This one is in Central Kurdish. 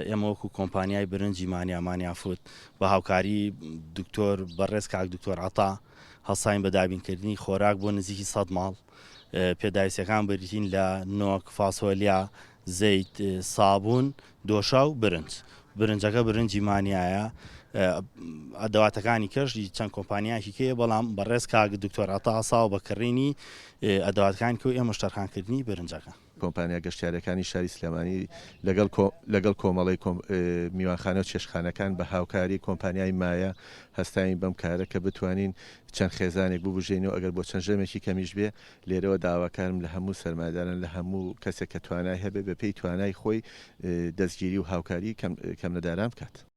ئێمە وەکو کۆمپانیای برنجی مانیافوت بە هاوکاری دکتۆر بەڕێز کاک دکتۆر عەتا هەڵساین بە دابینکردنی خۆراک بۆ نزیکی 100 ماڵ پێداویستەکان بریتین لە نۆک، فاسۆلیا، زەیت، سابوون، دۆشا و برنجەکە برنجی مانیایە. ئەدەواتەکانی کەشی چەند کۆمپانیایکی کەیە بەڵام بەڕێز کاک دکتۆر عەتا هەساوە بەکڕینی ئەدەواتەکانی کە ئێمە شتەرخانکردنی برنجەکە. کۆمپانیا گەشتیارەکانی شاری سلێمانی لەگەڵ کۆمەڵی میوانخانە و چێشتخانەکان بە هاوکاری کۆمپانیای مایە هەستاین بەم کارە کە بتوانین چەند خێزانێک ببژێنەوە ئەگەر بۆ چەند ژەمێکی کەمیش بێ. لێرەوە داواکارم لە هەموو سەرمایه‌داران لە هەموو کەسێک کە توانای هەبێ بە پێی توانای خۆی دەستگیری و هاوکاری کەم لەداران بکات.